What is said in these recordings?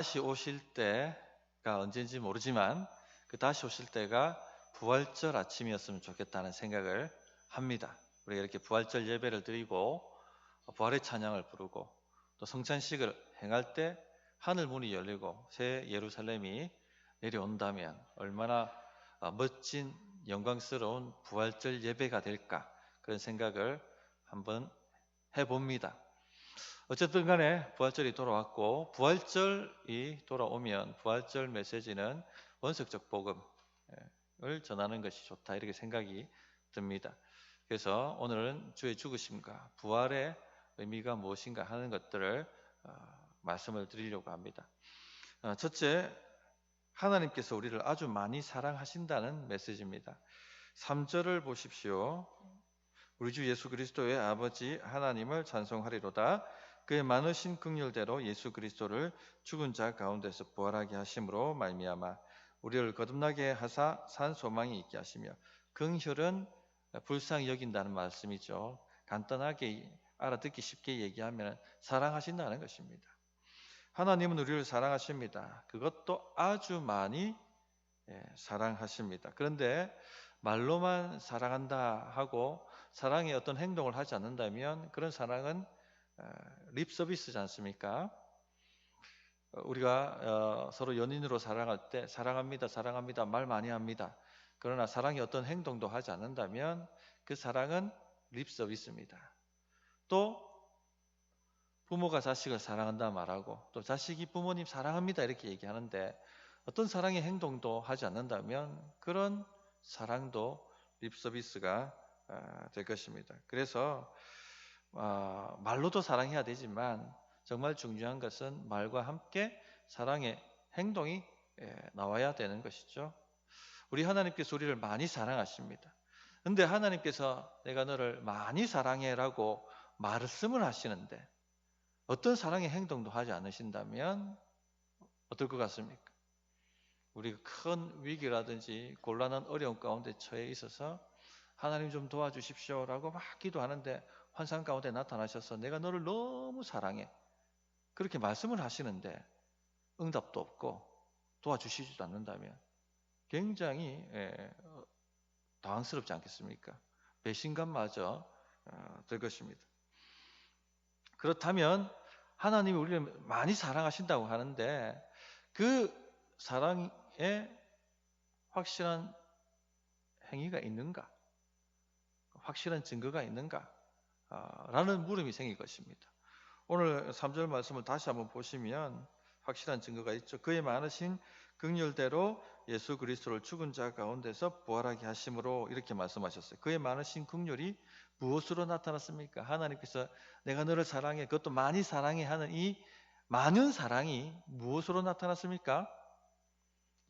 다시 오실 때가 언제인지 모르지만 그 다시 오실 때가 부활절 아침이었으면 좋겠다는 생각을 합니다. 우리가 이렇게 부활절 예배를 드리고 부활의 찬양을 부르고 또 성찬식을 행할 때 하늘 문이 열리고 새 예루살렘이 내려온다면 얼마나 멋진 영광스러운 부활절 예배가 될까, 그런 생각을 한번 해봅니다. 어쨌든 간에 부활절이 돌아왔고, 부활절이 돌아오면 부활절 메시지는 원석적 복음을 전하는 것이 좋다, 이렇게 생각이 듭니다. 그래서 오늘은 주의 죽으심과 부활의 의미가 무엇인가 하는 것들을 말씀을 드리려고 합니다. 첫째, 하나님께서 우리를 아주 많이 사랑하신다는 메시지입니다. 3절을 보십시오. 우리 주 예수 그리스도의 아버지 하나님을 찬송하리로다. 그의 많으신 긍휼대로 예수 그리스도를 죽은 자 가운데서 부활하게 하심으로 말미암아 우리를 거듭나게 하사 산 소망이 있게 하시며, 긍휼은 불쌍히 여긴다는 말씀이죠. 간단하게 알아듣기 쉽게 얘기하면 사랑하신다는 것입니다. 하나님은 우리를 사랑하십니다. 그것도 아주 많이 사랑하십니다. 그런데 말로만 사랑한다 하고 사랑의 어떤 행동을 하지 않는다면 그런 사랑은 립 서비스지 않습니까? 우리가 서로 연인으로 사랑할 때 사랑합니다, 사랑합니다 말 많이 합니다. 그러나 사랑의 어떤 행동도 하지 않는다면 그 사랑은 립 서비스입니다. 또 부모가 자식을 사랑한다 말하고 또 자식이 부모님 사랑합니다 이렇게 얘기하는데 어떤 사랑의 행동도 하지 않는다면 그런 사랑도 립 서비스가 될 것입니다. 그래서 말로도 사랑해야 되지만 정말 중요한 것은 말과 함께 사랑의 행동이 나와야 되는 것이죠. 우리 하나님께서 우리를 많이 사랑하십니다. 그런데 하나님께서 내가 너를 많이 사랑해라고 말씀을 하시는데 어떤 사랑의 행동도 하지 않으신다면 어떨 것 같습니까? 우리가 큰 위기라든지 곤란한 어려움 가운데 처해 있어서 하나님 좀 도와주십시오라고 막 기도하는데 환상 가운데 나타나셔서 내가 너를 너무 사랑해, 그렇게 말씀을 하시는데 응답도 없고 도와주시지도 않는다면 굉장히 당황스럽지 않겠습니까? 배신감마저 될 것입니다. 그렇다면 하나님이 우리를 많이 사랑하신다고 하는데 그 사랑에 확실한 행위가 있는가? 확실한 증거가 있는가? 라는 물음이 생길 것입니다. 오늘 3절 말씀을 다시 한번 보시면 확실한 증거가 있죠. 그의 많으신 긍휼대로 예수 그리스도를 죽은 자 가운데서 부활하게 하심으로, 이렇게 말씀하셨어요. 그의 많으신 긍휼이 무엇으로 나타났습니까? 하나님께서 내가 너를 사랑해, 그것도 많이 사랑해 하는 이 많은 사랑이 무엇으로 나타났습니까?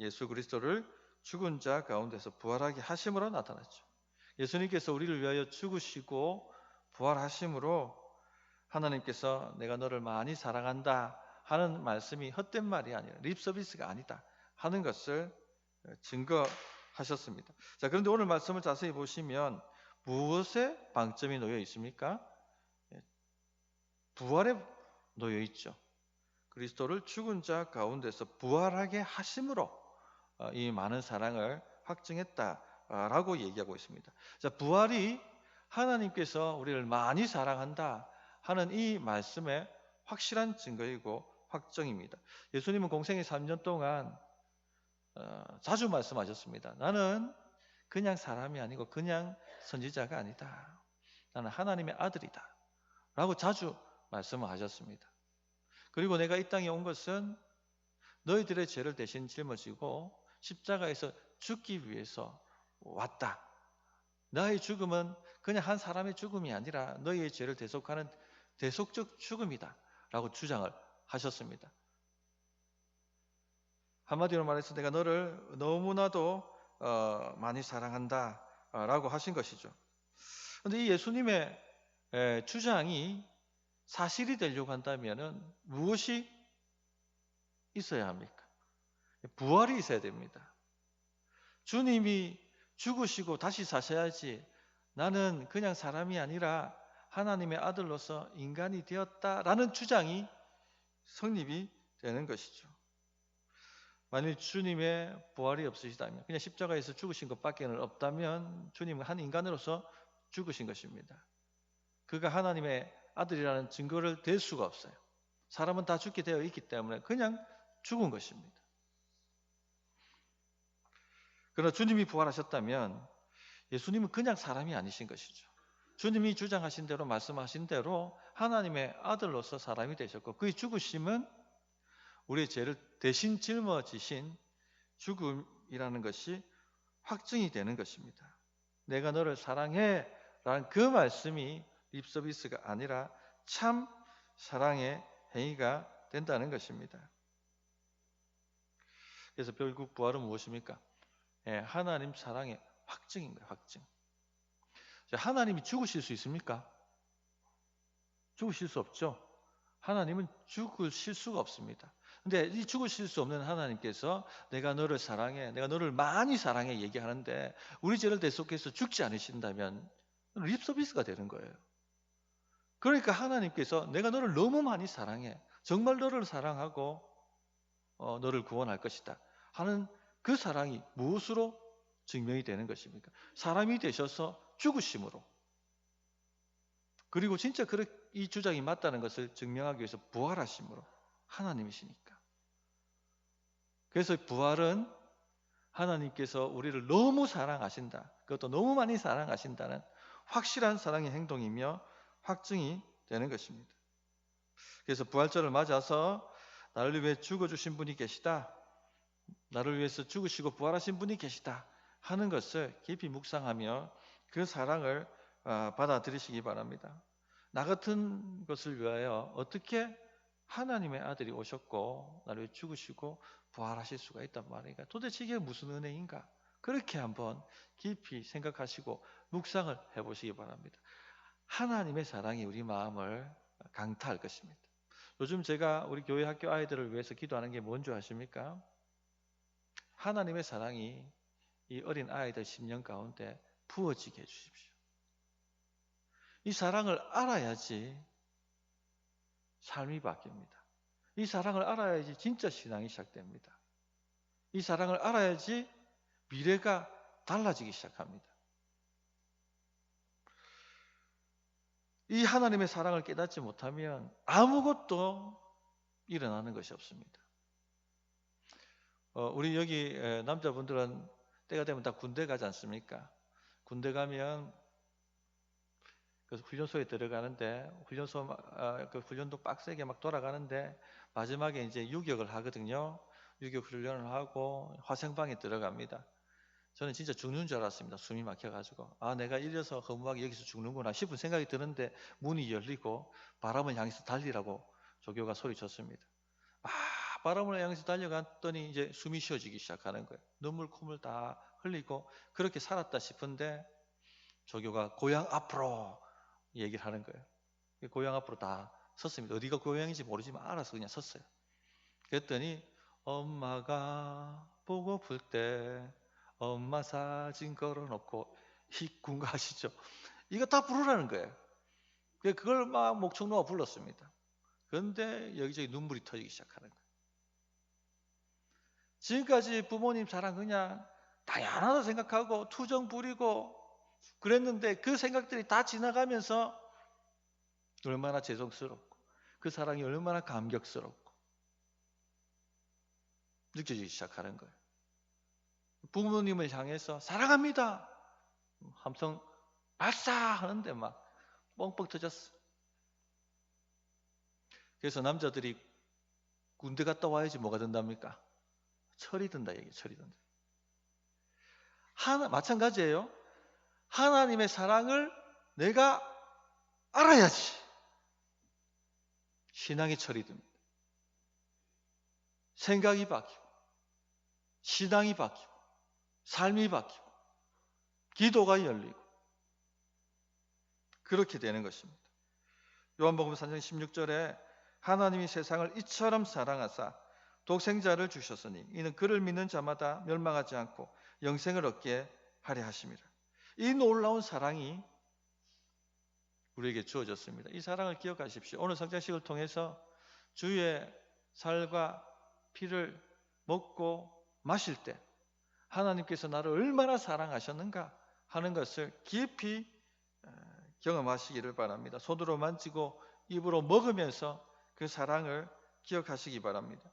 예수 그리스도를 죽은 자 가운데서 부활하게 하심으로 나타났죠. 예수님께서 우리를 위하여 죽으시고 부활하심으로 하나님께서 내가 너를 많이 사랑한다 하는 말씀이 헛된 말이 아니라 립서비스가 아니다 하는 것을 증거하셨습니다. 자, 그런데 오늘 말씀을 자세히 보시면 무엇에 방점이 놓여 있습니까? 부활에 놓여 있죠. 그리스도를 죽은 자 가운데서 부활하게 하심으로 이 많은 사랑을 확증했다라고 얘기하고 있습니다. 자, 부활이 하나님께서 우리를 많이 사랑한다 하는 이 말씀의 확실한 증거이고 확정입니다. 예수님은 공생의 3년 동안 자주 말씀하셨습니다. 나는 그냥 사람이 아니고 그냥 선지자가 아니다. 나는 하나님의 아들이다 라고 자주 말씀을 하셨습니다. 그리고 내가 이 땅에 온 것은 너희들의 죄를 대신 짊어지고 십자가에서 죽기 위해서 왔다. 나의 죽음은 그냥 한 사람의 죽음이 아니라 너희의 죄를 대속하는 대속적 죽음이다 라고 주장을 하셨습니다. 한마디로 말해서 내가 너를 너무나도 많이 사랑한다 라고 하신 것이죠. 그런데 이 예수님의 주장이 사실이 되려고 한다면 무엇이 있어야 합니까? 부활이 있어야 됩니다. 주님이 죽으시고 다시 사셔야지 나는 그냥 사람이 아니라 하나님의 아들로서 인간이 되었다라는 주장이 성립이 되는 것이죠. 만일 주님의 부활이 없으시다면, 그냥 십자가에서 죽으신 것밖에는 없다면 주님은 한 인간으로서 죽으신 것입니다. 그가 하나님의 아들이라는 증거를 댈 수가 없어요. 사람은 다 죽게 되어 있기 때문에 그냥 죽은 것입니다. 그러나 주님이 부활하셨다면 예수님은 그냥 사람이 아니신 것이죠. 주님이 주장하신 대로, 말씀하신 대로 하나님의 아들로서 사람이 되셨고, 그의 죽으심은 우리의 죄를 대신 짊어지신 죽음이라는 것이 확증이 되는 것입니다. 내가 너를 사랑해 라는 그 말씀이 립서비스가 아니라 참 사랑의 행위가 된다는 것입니다. 그래서 결국 부활은 무엇입니까? 하나님 사랑의 확증인 거예요. 확증. 하나님이 죽으실 수 있습니까? 죽으실 수 없죠. 하나님은 죽으실 수가 없습니다. 근데 이 죽으실 수 없는 하나님께서 내가 너를 사랑해, 내가 너를 많이 사랑해 얘기하는데 우리 죄를 대속해서 죽지 않으신다면 립서비스가 되는 거예요. 그러니까 하나님께서 내가 너를 너무 많이 사랑해, 정말 너를 사랑하고 너를 구원할 것이다 하는 그 사랑이 무엇으로 증명이 되는 것입니까? 사람이 되셔서 죽으심으로, 그리고 진짜 이 주장이 맞다는 것을 증명하기 위해서 부활하심으로, 하나님이시니까. 그래서 부활은 하나님께서 우리를 너무 사랑하신다, 그것도 너무 많이 사랑하신다는 확실한 사랑의 행동이며 확증이 되는 것입니다. 그래서 부활절을 맞아서 나를 위해 죽어주신 분이 계시다, 나를 위해서 죽으시고 부활하신 분이 계시다 하는 것을 깊이 묵상하며 그 사랑을 받아들이시기 바랍니다. 나 같은 것을 위하여 어떻게 하나님의 아들이 오셨고 나를 위해 죽으시고 부활하실 수가 있단 말이니까 도대체 이게 무슨 은혜인가? 그렇게 한번 깊이 생각하시고 묵상을 해보시기 바랍니다. 하나님의 사랑이 우리 마음을 강타할 것입니다. 요즘 제가 우리 교회 학교 아이들을 위해서 기도하는 게 뭔지 아십니까? 하나님의 사랑이 이 어린 아이들 심령 가운데 부어지게 해주십시오. 이 사랑을 알아야지 삶이 바뀝니다. 이 사랑을 알아야지 진짜 신앙이 시작됩니다. 이 사랑을 알아야지 미래가 달라지기 시작합니다. 이 하나님의 사랑을 깨닫지 못하면 아무것도 일어나는 것이 없습니다. 우리 여기 남자분들은 때가 되면 다 군대 가지 않습니까? 군대 가면 그 훈련소에 들어가는데 그 훈련도 빡세게 막 돌아가는데 마지막에 이제 유격을 하거든요. 유격 훈련을 하고 화생방에 들어갑니다. 저는 진짜 죽는 줄 알았습니다. 숨이 막혀가지고 내가 이래서 허무하게 여기서 죽는구나 싶은 생각이 드는데 문이 열리고 바람을 향해서 달리라고 조교가 소리쳤습니다. 바람을 향해서 달려갔더니 이제 숨이 쉬어지기 시작하는 거예요. 눈물 콧물 다 흘리고 그렇게 살았다 싶은데 조교가 고향 앞으로 얘기를 하는 거예요. 고향 앞으로 다 섰습니다. 어디가 고향인지 모르지만 알아서 그냥 섰어요. 그랬더니 엄마가 보고플 때 엄마 사진 걸어놓고 희군가 하시죠. 이거 다 부르라는 거예요. 그걸 막 목청 놓아 불렀습니다. 그런데 여기저기 눈물이 터지기 시작하는 거예요. 지금까지 부모님 사랑 그냥 당연하다 생각하고 투정 부리고 그랬는데 그 생각들이 다 지나가면서 얼마나 죄송스럽고 그 사랑이 얼마나 감격스럽고 느껴지기 시작하는 거예요. 부모님을 향해서 사랑합니다 함성 발사 하는데 막 뻥뻥 터졌어. 그래서 남자들이 군대 갔다 와야지 뭐가 된답니까? 철이 든다 얘기. 철이 든다. 마찬가지예요. 하나님의 사랑을 내가 알아야지 신앙의 철이 듭니다. 생각이 바뀌고 신앙이 바뀌고 삶이 바뀌고 기도가 열리고 그렇게 되는 것입니다. 요한복음 3장 16절에 하나님이 세상을 이처럼 사랑하사 독생자를 주셨으니 이는 그를 믿는 자마다 멸망하지 않고 영생을 얻게 하려 하심이라. 이 놀라운 사랑이 우리에게 주어졌습니다. 이 사랑을 기억하십시오. 오늘 성찬식을 통해서 주의 살과 피를 먹고 마실 때 하나님께서 나를 얼마나 사랑하셨는가 하는 것을 깊이 경험하시기를 바랍니다. 손으로 만지고 입으로 먹으면서 그 사랑을 기억하시기 바랍니다.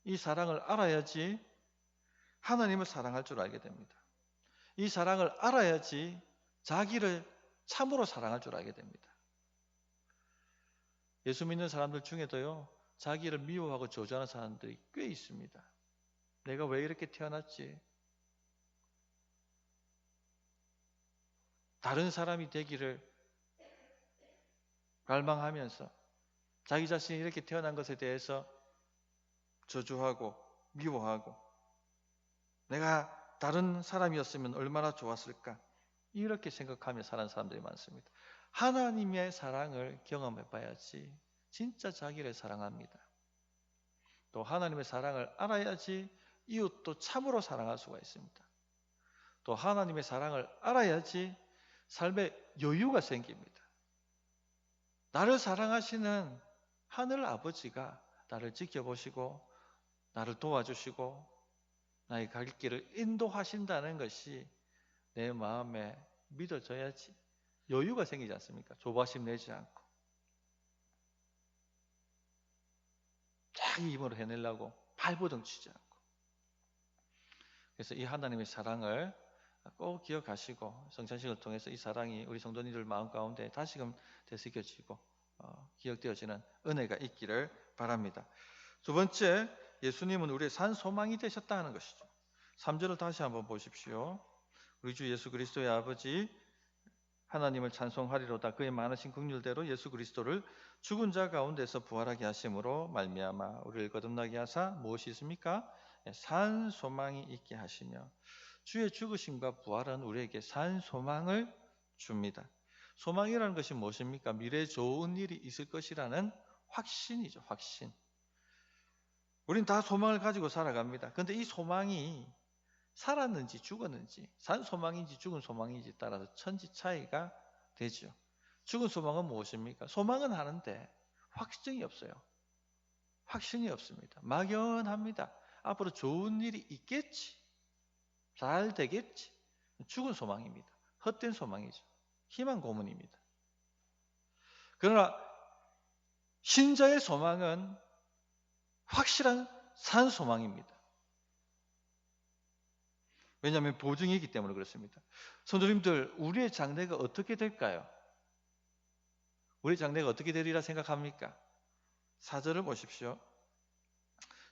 이 사랑을 알아야지 하나님을 사랑할 줄 알게 됩니다. 이 사랑을 알아야지 자기를 참으로 사랑할 줄 알게 됩니다. 예수 믿는 사람들 중에도요, 자기를 미워하고 저주하는 사람들이 꽤 있습니다. 내가 왜 이렇게 태어났지? 다른 사람이 되기를 갈망하면서 자기 자신이 이렇게 태어난 것에 대해서 저주하고 미워하고 내가 다른 사람이었으면 얼마나 좋았을까? 이렇게 생각하며 사는 사람들이 많습니다. 하나님의 사랑을 경험해 봐야지 진짜 자기를 사랑합니다. 또 하나님의 사랑을 알아야지 이웃도 참으로 사랑할 수가 있습니다. 또 하나님의 사랑을 알아야지 삶에 여유가 생깁니다. 나를 사랑하시는 하늘 아버지가 나를 지켜보시고 나를 도와주시고 나의 갈 길을 인도하신다는 것이 내 마음에 믿어져야지 여유가 생기지 않습니까? 조바심 내지 않고 자기 힘으로 해내려고 발버둥 치지 않고. 그래서 이 하나님의 사랑을 꼭 기억하시고 성찬식을 통해서 이 사랑이 우리 성도님들 마음 가운데 다시금 되새겨지고 기억되어지는 은혜가 있기를 바랍니다. 두 번째, 예수님은 우리의 산 소망이 되셨다는 것이죠. 3절을 다시 한번 보십시오. 우리 주 예수 그리스도의 아버지 하나님을 찬송하리로다. 그의 많으신 긍휼대로 예수 그리스도를 죽은 자 가운데서 부활하게 하심으로 말미암아 우리를 거듭나게 하사 무엇이 있습니까? 산 소망이 있게 하시며. 주의 죽으심과 부활은 우리에게 산 소망을 줍니다. 소망이라는 것이 무엇입니까? 미래에 좋은 일이 있을 것이라는 확신이죠. 확신. 우린 다 소망을 가지고 살아갑니다. 그런데 이 소망이 살았는지 죽었는지, 산 소망인지 죽은 소망인지 따라서 천지 차이가 되죠. 죽은 소망은 무엇입니까? 소망은 하는데 확증이 없어요. 확신이 없습니다. 막연합니다. 앞으로 좋은 일이 있겠지, 잘 되겠지. 죽은 소망입니다. 헛된 소망이죠. 희망 고문입니다. 그러나 신자의 소망은 확실한 산 소망입니다. 왜냐하면 보증이기 때문에 그렇습니다. 성도님들, 우리의 장래가 어떻게 될까요? 우리의 장래가 어떻게 되리라 생각합니까? 4절을 보십시오.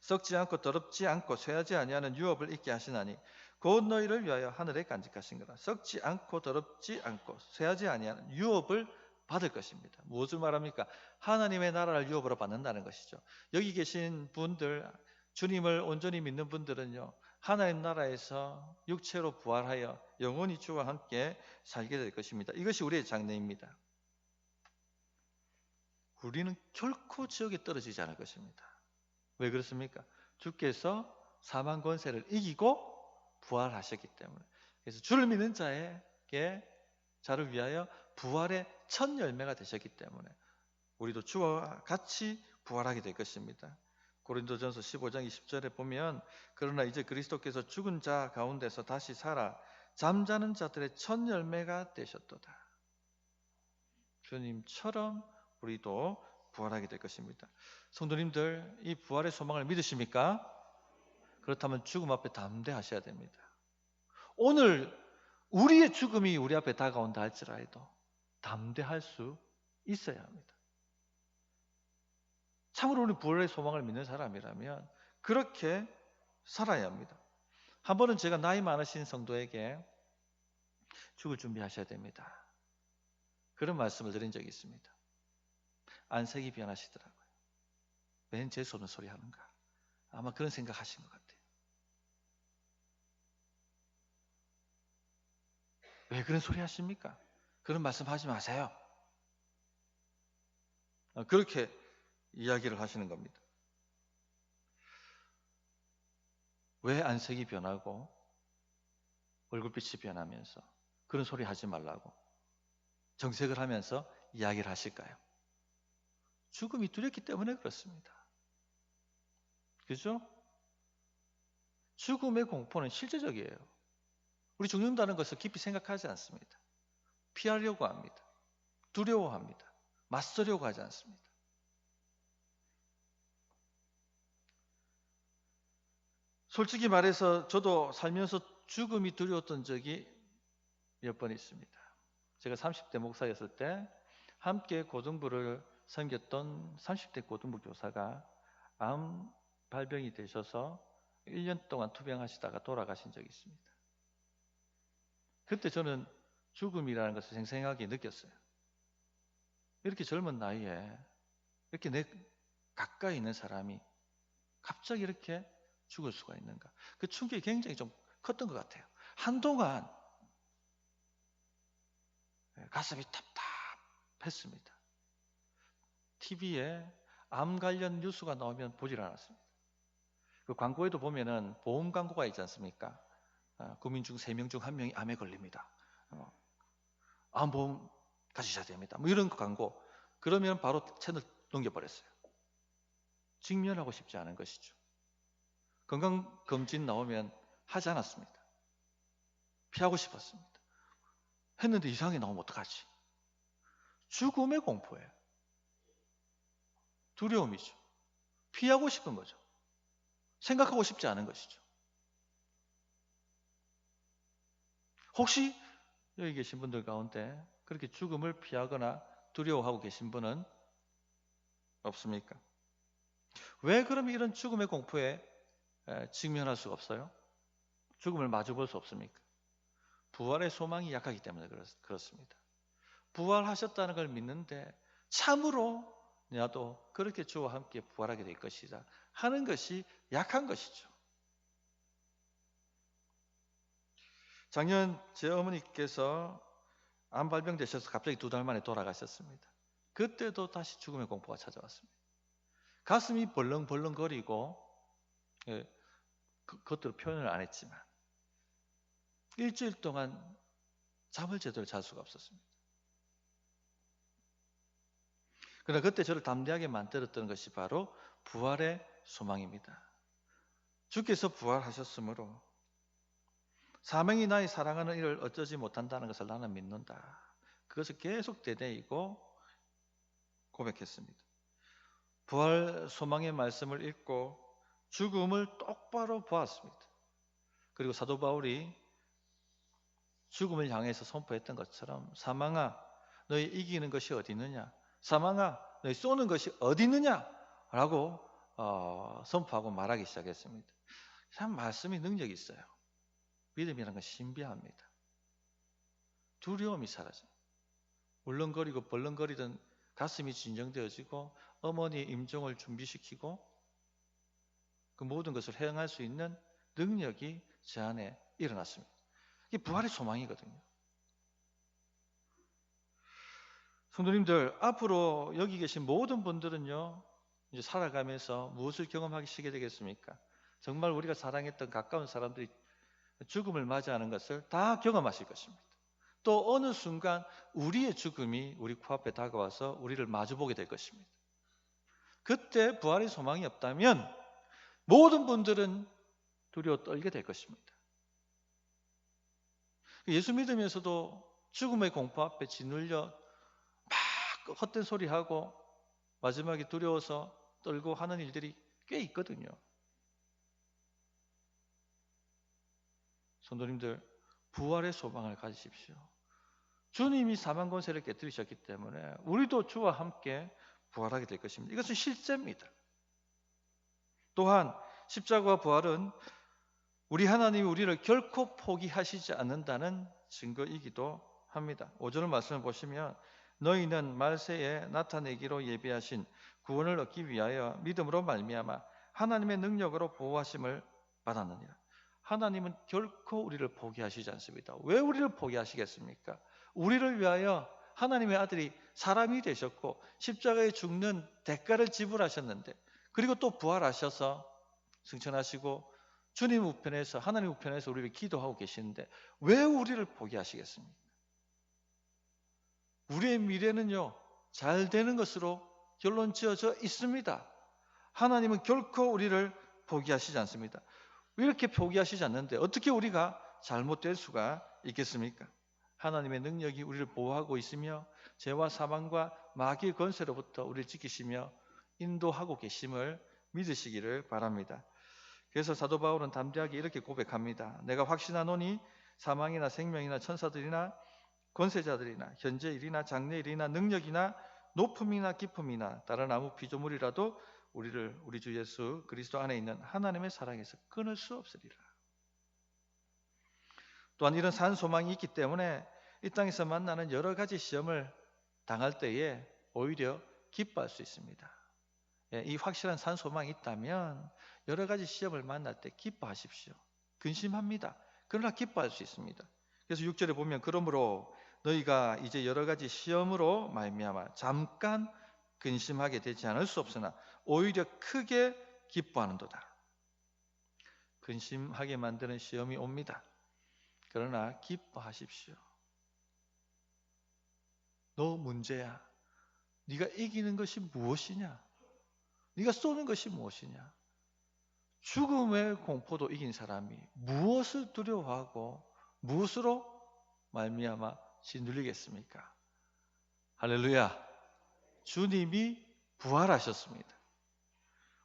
썩지 않고 더럽지 않고 쇠하지 아니하는 유업을 있게 하시나니 곧 너희를 위하여 하늘에 간직하신 거라. 썩지 않고 더럽지 않고 쇠하지 아니하는 유업을 받을 것입니다. 무엇을 말합니까? 하나님의 나라를 유업으로 받는다는 것이죠. 여기 계신 분들, 주님을 온전히 믿는 분들은요, 하나님 나라에서 육체로 부활하여 영원히 주와 함께 살게 될 것입니다. 이것이 우리의 장래입니다. 우리는 결코 지옥에 떨어지지 않을 것입니다. 왜 그렇습니까? 주께서 사망 권세를 이기고 부활하셨기 때문에. 그래서 주를 믿는 자를 위하여 부활의 첫 열매가 되셨기 때문에 우리도 주와 같이 부활하게 될 것입니다. 고린도전서 15장 20절에 보면 그러나 이제 그리스도께서 죽은 자 가운데서 다시 살아 잠자는 자들의 첫 열매가 되셨도다. 주님처럼 우리도 부활하게 될 것입니다. 성도님들, 이 부활의 소망을 믿으십니까? 그렇다면 죽음 앞에 담대하셔야 됩니다. 오늘 우리의 죽음이 우리 앞에 다가온다 할지라도 담대할 수 있어야 합니다. 참으로 우리 부활의 소망을 믿는 사람이라면 그렇게 살아야 합니다. 한 번은 제가 나이 많으신 성도에게 죽을 준비하셔야 됩니다. 그런 말씀을 드린 적이 있습니다. 안색이 변하시더라고요. 웬 재수없는 소리 하는가? 아마 그런 생각하신 것 같아요. 왜 그런 소리 하십니까? 그런 말씀 하지 마세요. 그렇게 이야기를 하시는 겁니다. 왜 안색이 변하고 얼굴빛이 변하면서 그런 소리 하지 말라고 정색을 하면서 이야기를 하실까요? 죽음이 두렵기 때문에 그렇습니다. 그죠? 죽음의 공포는 실제적이에요. 우리 죽는다는 것을 깊이 생각하지 않습니다. 피하려고 합니다. 두려워합니다. 맞서려고 하지 않습니다. 솔직히 말해서 저도 살면서 죽음이 두려웠던 적이 몇 번 있습니다. 제가 30대 목사였을 때 함께 고등부를 섬겼던 30대 고등부 교사가 암 발병이 되셔서 1년 동안 투병하시다가 돌아가신 적이 있습니다. 그때 저는 죽음이라는 것을 생생하게 느꼈어요. 이렇게 젊은 나이에 이렇게 내 가까이 있는 사람이 갑자기 이렇게 죽을 수가 있는가. 그 충격이 굉장히 좀 컸던 것 같아요. 한동안 가슴이 답답했습니다. TV에 암 관련 뉴스가 나오면 보질 않았습니다. 그 광고에도 보면은 보험 광고가 있지 않습니까? 국민 중 3명 중 1명이 암에 걸립니다. 암보험 가지셔야 됩니다. 뭐 이런 광고. 그러면 바로 채널 넘겨버렸어요. 직면하고 싶지 않은 것이죠. 건강검진 나오면 하지 않았습니다. 피하고 싶었습니다. 했는데 이상하게 나오면 어떡하지? 죽음의 공포예요. 두려움이죠. 피하고 싶은 거죠. 생각하고 싶지 않은 것이죠. 혹시 여기 계신 분들 가운데 그렇게 죽음을 피하거나 두려워하고 계신 분은 없습니까? 왜 그럼 이런 죽음의 공포에 직면할 수가 없어요? 죽음을 마주볼 수 없습니까? 부활의 소망이 약하기 때문에 그렇습니다. 부활하셨다는 걸 믿는데 참으로 나도 그렇게 주와 함께 부활하게 될 것이다 하는 것이 약한 것이죠. 작년 제 어머니께서 암 발병되셔서 갑자기 2달 만에 돌아가셨습니다. 그때도 다시 죽음의 공포가 찾아왔습니다. 가슴이 벌렁벌렁거리고 그것들을 표현을 안 했지만 일주일 동안 잠을 제대로 잘 수가 없었습니다. 그러나 그때 저를 담대하게 만들었던 것이 바로 부활의 소망입니다. 주께서 부활하셨으므로 사명이 나의 사랑하는 이를 어쩌지 못한다는 것을 나는 믿는다. 그것을 계속 되새이고 고백했습니다. 부활 소망의 말씀을 읽고 죽음을 똑바로 보았습니다. 그리고 사도 바울이 죽음을 향해서 선포했던 것처럼 사망아 너희 이기는 것이 어디 있느냐, 사망아 너희 쏘는 것이 어디 있느냐 라고 선포하고 말하기 시작했습니다. 참 말씀이 능력이 있어요. 믿음이라는 건 신비합니다. 두려움이 사라져요. 울렁거리고 벌렁거리던 가슴이 진정되어지고 어머니의 임종을 준비시키고 그 모든 것을 행할 수 있는 능력이 제 안에 일어났습니다. 이게 부활의 소망이거든요. 성도님들, 앞으로 여기 계신 모든 분들은요, 이제 살아가면서 무엇을 경험하시게 되겠습니까? 정말 우리가 사랑했던 가까운 사람들이 죽음을 맞이하는 것을 다 경험하실 것입니다. 또 어느 순간 우리의 죽음이 우리 코앞에 다가와서 우리를 마주보게 될 것입니다. 그때 부활의 소망이 없다면 모든 분들은 두려워 떨게 될 것입니다. 예수 믿으면서도 죽음의 공포 앞에 짓눌려 막 헛된 소리하고 마지막에 두려워서 떨고 하는 일들이 꽤 있거든요. 성도님들, 부활의 소망을 가지십시오. 주님이 사망 권세를 깨뜨리셨기 때문에 우리도 주와 함께 부활하게 될 것입니다. 이것은 실제입니다. 또한 십자가와 부활은 우리 하나님이 우리를 결코 포기하시지 않는다는 증거이기도 합니다. 5절 말씀을 보시면 너희는 말세에 나타내기로 예비하신 구원을 얻기 위하여 믿음으로 말미암아 하나님의 능력으로 보호하심을 받았느니라. 하나님은 결코 우리를 포기하시지 않습니다. 왜 우리를 포기하시겠습니까? 우리를 위하여 하나님의 아들이 사람이 되셨고 십자가에 죽는 대가를 지불하셨는데, 그리고 또 부활하셔서 승천하시고 주님 우편에서, 하나님 우편에서 우리를 기도하고 계시는데 왜 우리를 포기하시겠습니까? 우리의 미래는요, 잘 되는 것으로 결론 지어져 있습니다. 하나님은 결코 우리를 포기하시지 않습니다. 이렇게 포기하시지 않는데 어떻게 우리가 잘못될 수가 있겠습니까? 하나님의 능력이 우리를 보호하고 있으며 죄와 사망과 마귀의 권세로부터 우리를 지키시며 인도하고 계심을 믿으시기를 바랍니다. 그래서 사도 바울은 담대하게 이렇게 고백합니다. 내가 확신하노니 사망이나 생명이나 천사들이나 권세자들이나 현재 일이나 장래 일이나 능력이나 높음이나 깊음이나 다른 아무 피조물이라도 우리를 우리 주 예수 그리스도 안에 있는 하나님의 사랑에서 끊을 수 없으리라. 또한 이런 산 소망이 있기 때문에 이 땅에서 만나는 여러 가지 시험을 당할 때에 오히려 기뻐할 수 있습니다. 이 확실한 산 소망이 있다면 여러 가지 시험을 만날 때 기뻐하십시오. 근심합니다. 그러나 기뻐할 수 있습니다. 그래서 6절에 보면 그러므로 너희가 이제 여러 가지 시험으로 말미암아 잠깐 근심하게 되지 않을 수 없으나 오히려 크게 기뻐하는도다. 근심하게 만드는 시험이 옵니다. 그러나 기뻐하십시오. 너 문제야. 네가 이기는 것이 무엇이냐? 네가 쏘는 것이 무엇이냐? 죽음의 공포도 이긴 사람이 무엇을 두려워하고 무엇으로 말미암아 짓눌리겠습니까? 할렐루야. 주님이 부활하셨습니다.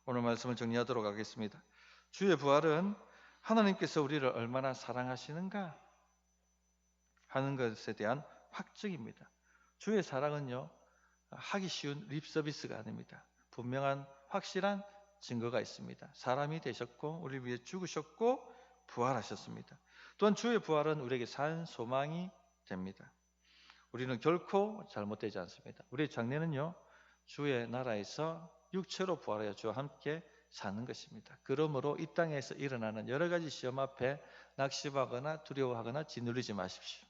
오늘 말씀을 정리하도록 하겠습니다. 주의 부활은 하나님께서 우리를 얼마나 사랑하시는가 하는 것에 대한 확증입니다. 주의 사랑은요, 하기 쉬운 립서비스가 아닙니다. 분명한 확실한 증거가 있습니다. 사람이 되셨고 우리를 위해 죽으셨고 부활하셨습니다. 또한 주의 부활은 우리에게 산 소망이 됩니다. 우리는 결코 잘못되지 않습니다. 우리의 장래는요, 주의 나라에서 육체로 부활하여 주와 함께 사는 것입니다. 그러므로 이 땅에서 일어나는 여러 가지 시험 앞에 낙심하거나 두려워하거나 짓눌리지 마십시오.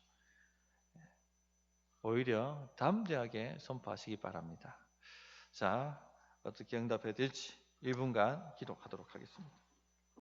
오히려 담대하게 선포하시기 바랍니다. 자, 어떻게 응답해야 될지 1분간 기도하도록 하겠습니다.